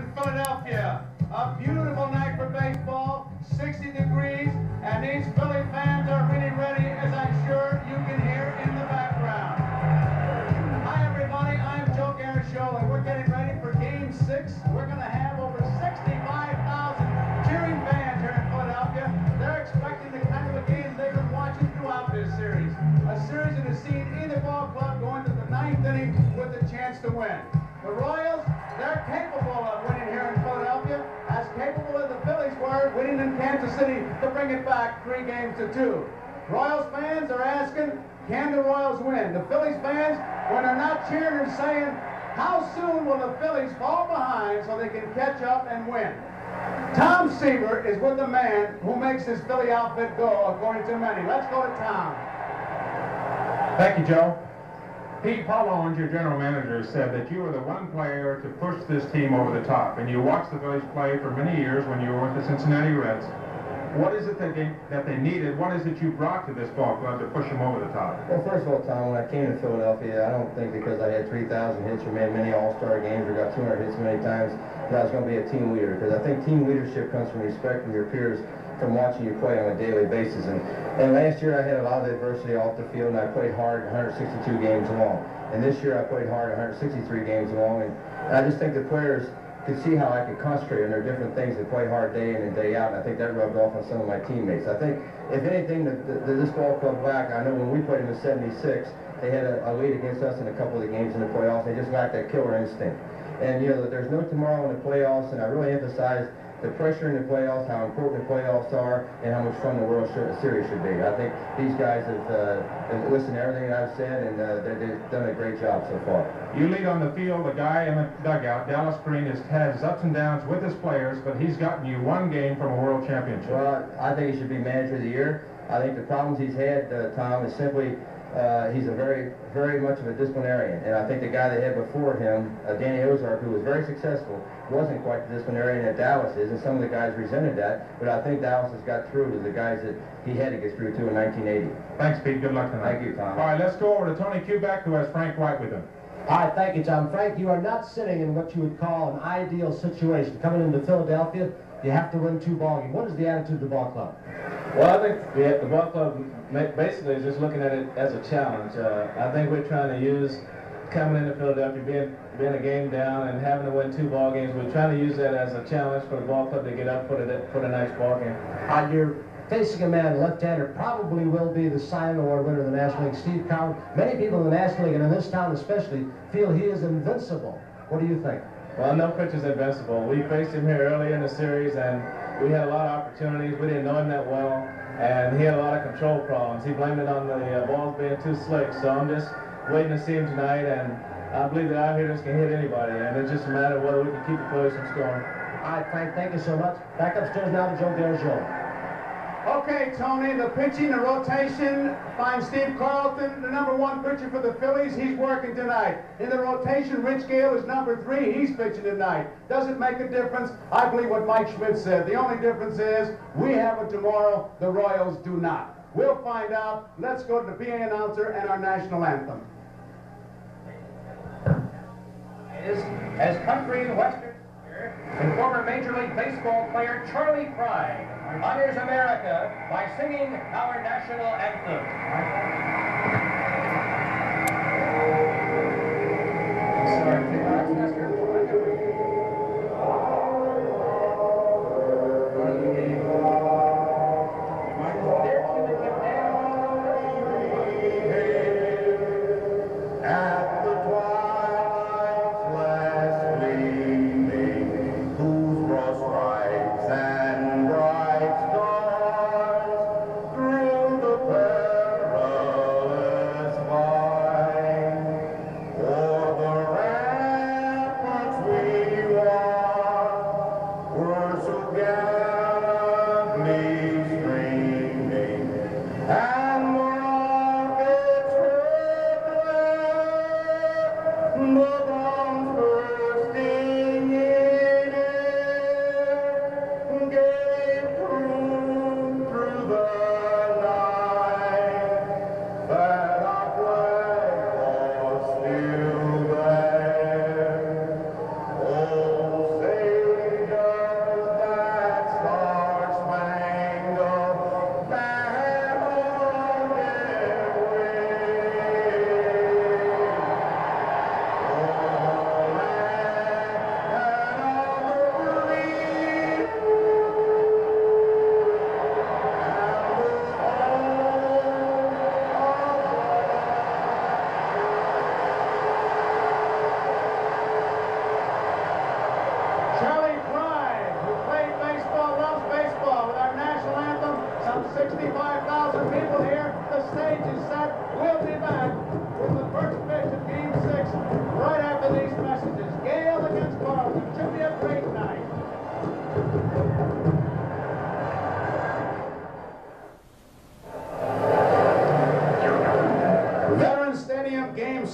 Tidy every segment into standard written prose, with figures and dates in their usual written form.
in Philadelphia. A beautiful night for baseball, 60 degrees, and these Philly fans are really ready, as I'm sure you can hear in the background. Hi everybody, I'm Joe Garrishow, and we're getting ready for Game 6. We're going to have over 65,000 cheering fans here in Philadelphia. They're expecting the kind of a game they've been watching throughout this series. A series that has seen either ball club going to the 9th inning with a chance to win. The Royals, they're capable of winning here in Philadelphia, as capable as the Phillies were winning in Kansas City to bring it back 3-2. Royals fans are asking, can the Royals win? The Phillies fans, when they're not cheering, are saying, how soon will the Phillies fall behind so they can catch up and win? Tom Seaver is with the man who makes this Philly outfit go, according to many. Let's go to Tom. Thank you, Joe. Pete Paulo, your general manager, said that you were the one player to push this team over the top, and you watched the Phillies play for many years when you were with the Cincinnati Reds. What is it that they needed? What is it you brought to this ball club to push them over the top? Well, first of all, Tom, when I came to Philadelphia, I don't think because I had 3,000 hits or made many all-star games or got 200 hits many times that I was going to be a team leader, because I think team leadership comes from respect from your peers, from watching you play on a daily basis. And last year I had a lot of adversity off the field, and I played hard 162 games long. And this year I played hard 163 games long, and I just think the players could see how I could concentrate on their different things and play hard day in and day out, and I think that rubbed off on some of my teammates. I think, if anything, this ball club back, I know when we played in the 76, they had a lead against us in a couple of the games in the playoffs. They just lacked that killer instinct. And, you know, there's no tomorrow in the playoffs, and I really emphasize the pressure in the playoffs, how important the playoffs are, and how much fun the World Series should be. I think these guys have listened to everything that I've said, and they've done a great job so far. You lead on the field. The guy in the dugout, Dallas Green, has had his ups and downs with his players, but he's gotten you one game from a World Championship. Well, I think he should be manager of the year. I think the problems he's had, Tom, is simply he's a very much of a disciplinarian, and I think the guy they had before him, Danny Ozark, who was very successful, wasn't quite the disciplinarian that Dallas is, and some of the guys resented that, but I think Dallas has got through to the guys that he had to get through to in 1980. Thanks, Pete. Good luck tonight. Thank you, Tom. All right, let's go over to Tony Kubek, who has Frank White with him. All right, thank you, Tom. Frank, you are not sitting in what you would call an ideal situation. Coming into Philadelphia, you have to win 2 ball games. What is the attitude of the ball club? Well, I think the ball club basically is just looking at it as a challenge. I think we're trying to use coming into Philadelphia, being a game down and having to win 2 ball games. We're trying to use that as a challenge for the ball club to get up for the next ball game. You're facing a man, left-hander, probably will be the Cy Young Award winner of the National League, Steve Cowan. Many people in the National League, and in this town especially, feel he is invincible. What do you think? Well, no pitcher's invincible. We faced him here early in the series, and we had a lot of opportunities. We didn't know him that well, and he had a lot of control problems. He blamed it on the balls being too slick, so I'm just waiting to see him tonight, and I believe that our hitters can hit anybody, and it's just a matter of whether we can keep the Phillies from scoring. All right, Frank, thank you so much. Back upstairs now to Joe Garrishow. Okay, Tony, the pitching, the rotation, find Steve Carlton, the #1 pitcher for the Phillies. He's working tonight. In the rotation, Rich Gale is #3. He's pitching tonight. Does it make a difference? I believe what Mike Schmidt said. The only difference is we have it tomorrow. The Royals do not. We'll find out. Let's go to the PA announcer and our national anthem. As country and western and former Major League Baseball player Charlie Pride honors America by singing our national anthem. For the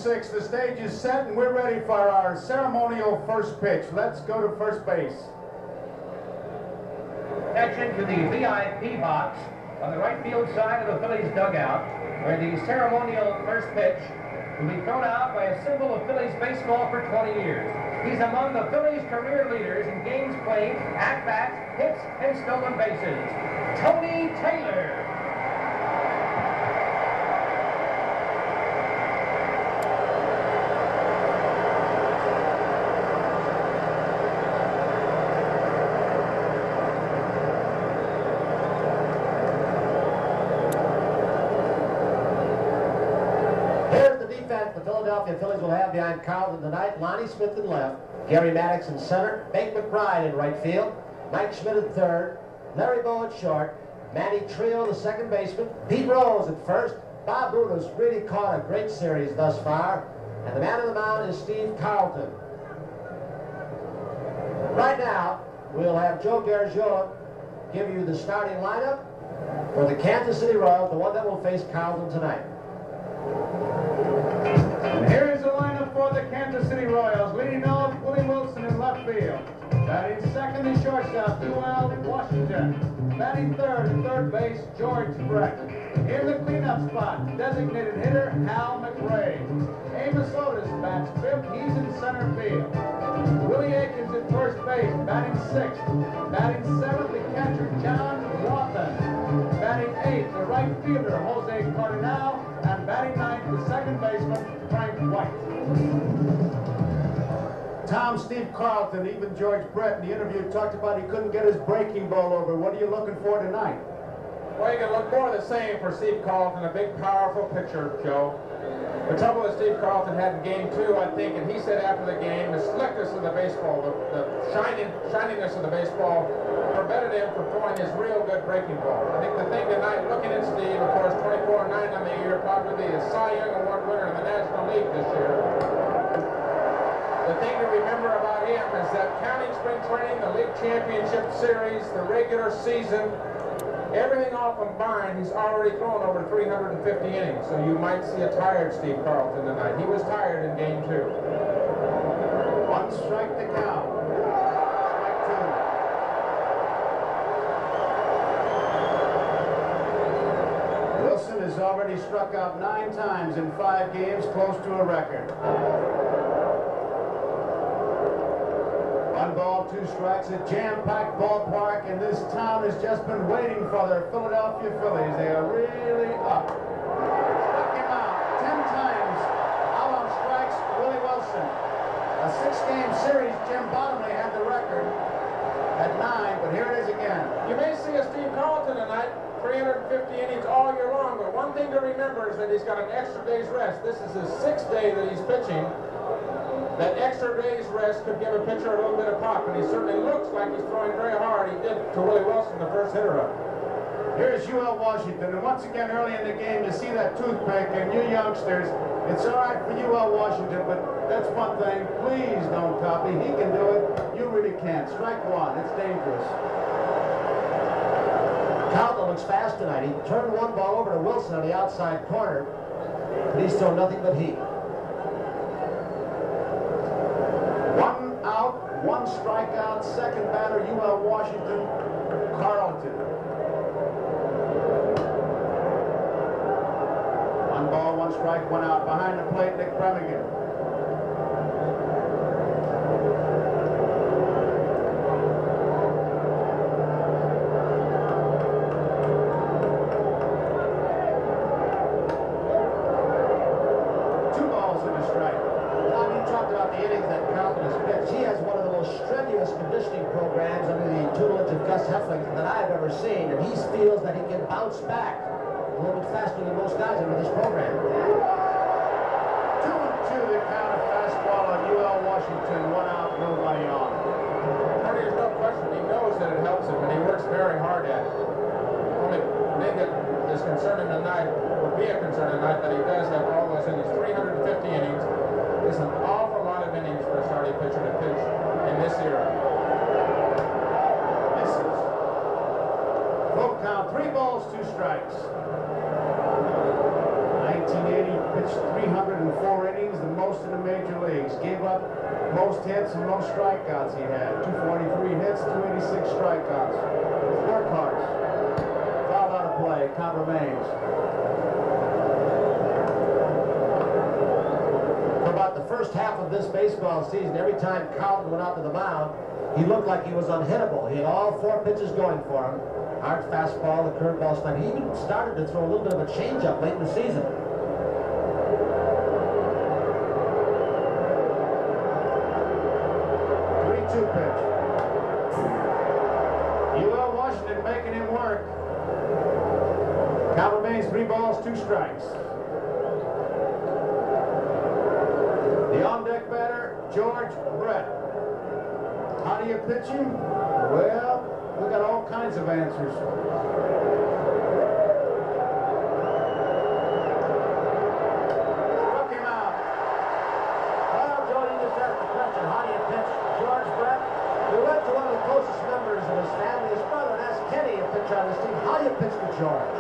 6, the stage is set and we're ready for our ceremonial first pitch. Let's go to first base. Attention to the VIP box on the right field side of the Phillies dugout, where the ceremonial first pitch will be thrown out by a symbol of Phillies baseball for 20 years. He's among the Phillies career leaders in games played, at-bats, hits, and stolen bases. Tony Taylor. The Philadelphia Phillies will have behind Carlton tonight Lonnie Smith in left, Gary Maddox in center, Hank McBride in right field, Mike Schmidt at third, Larry Bowe at short, Manny Trio, the second baseman, Pete Rose at first. Bob Boone has really caught a great series thus far, and the man on the mound is Steve Carlton. Right now, we'll have Joe Garagiola give you the starting lineup for the Kansas City Royals, the one that will face Carlton tonight. And here is the lineup for the Kansas City Royals. Leading off, Willie Wilson in left field. Batting second and shortstop, UL Washington. Batting third base, George Brett. In the cleanup spot, designated hitter, Hal McRae. Amos Otis bats fifth. He's in center field. Willie Aikens at first base, batting sixth. Batting seventh, the catcher, John Wathan. Batting eighth, the right fielder, Jose Cardinal. And batting ninth, the second baseman, Frank White. Tom, Steve Carlton, even George Brett in the interview talked about he couldn't get his breaking ball over. What are you looking for tonight? Well, you can look more of the same for Steve Carlton, a big, powerful pitcher, Joe. The trouble that Steve Carlton had in Game 2, I think, and he said after the game, the slickness of the baseball, the shininess of the baseball prevented him from throwing his real good breaking ball. I think the thing tonight, looking at Steve, of course, 24-9 on the year, probably the Cy Young Award winner in the National League this year. The thing to remember about him is that counting spring training, the league championship series, the regular season, everything all combined, he's already thrown over 350 innings. So you might see a tired Steve Carlton tonight. He was tired in Game 2. One strike to count. Strike two. Wilson has already struck out 9 times in 5 games, close to a record. 1 ball, 2 strikes, a jam-packed ballpark, and this town has just been waiting for their Philadelphia Phillies. They are really up. Struck him out 10 times. Out on strikes, Willie Wilson. A 6-game series, Jim Bottomley had the record at 9, but here it is again. You may see a Steve Carlton tonight, 350 innings all year long, but one thing to remember is that he's got an extra day's rest. This is his 6th day that he's pitching. That extra day's rest could give a pitcher a little bit of pop, and he certainly looks like he's throwing very hard. He did to Willie Wilson, the first hitter up. Here's UL Washington, and once again early in the game you see that toothpick, and you youngsters, it's all right for UL Washington, but that's one thing. Please don't copy. He can do it. You really can't. Strike 1. It's dangerous. Carlton looks fast tonight. He turned 1 ball over to Wilson on the outside corner, but he's thrown nothing but heat. 1 out, 1 strikeout, second batter, UL Washington, Carlton. 1 ball, 1 strike, 1 out. Behind the plate, Nick Premigan. That I've ever seen, and he feels that he can bounce back a little bit faster than most guys into this program. 2-2 the count, of fastball on UL Washington, 1 out, nobody on. There's no question he knows that it helps him, and he works very hard at it. The only thing that is concerning tonight, would be a concern tonight, that he does have all those innings, 350 innings. It's an awful lot of innings for a starting pitcher to pitch in this era. Full count, 3 balls, 2 strikes. 1980 pitched 304 innings. The most in the major leagues. Gave up most hits and most strikeouts he had. 243 hits, 286 strikeouts. Workhorse. Fouled out of play. Count remains. For about the first half of this baseball season, every time Carlton went out to the mound, he looked like he was unhittable. He had all 4 pitches going for him. Hard fastball, the curveball stuff. He even started to throw a little bit of a changeup late in the season. Pitch. UL Washington making him work. Count remains 3 balls, 2 strikes. The on-deck batter, George Brett. How do you pitch him? Well, we got all kinds of answers. Struck him out. Well, Jody just asked the question, how do you pitch George Brett? We went to one of the closest members of his family, his brother, and asked Kenny, a pitcher on his team, how do you pitch to George?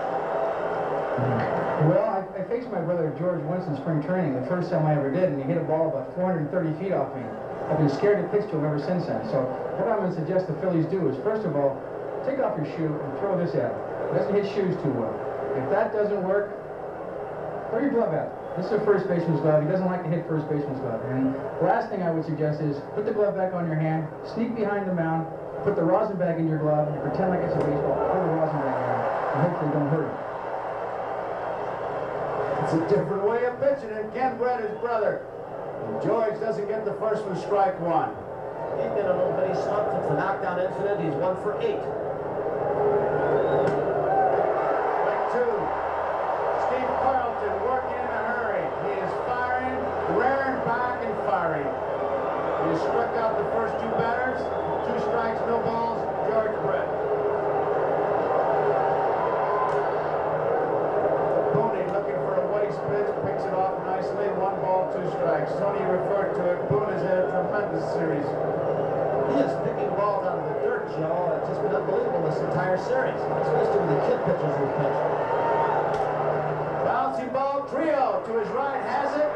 Well, I faced my brother George once in spring training, the first time I ever did, and he hit a ball about 430 feet off me. I've been scared to pitch to him ever since then. So what I'm going to suggest the Phillies do is, first of all, take off your shoe and throw this at him. He doesn't hit shoes too well. If that doesn't work, throw your glove at him. This is a first baseman's glove. He doesn't like to hit first baseman's glove. And the last thing I would suggest is put the glove back on your hand, sneak behind the mound, put the rosin bag in your glove, and pretend like it's a baseball. Throw the rosin bag in, and hopefully don't hurt him. It's a different way of pitching, and Ken Brett, his brother. And George doesn't get the first one, strike 1. He's been a little bitty slump since the knockdown incident. He's 1 for 8. Strike 2. Steve Carlton working in a hurry. He is firing, rearing back and firing. He struck out the first 2 batters. 2 strikes, no balls. George Brett. Booney looking for a waste pitch, picks it off nicely. 1 ball, 2 strikes. Tony referred to it. Boone has had a tremendous series. He is picking balls out of the dirt, Joe. It's just been unbelievable this entire series, especially with the kid pitchers who pitched. Bouncy ball, trio to his right, has it.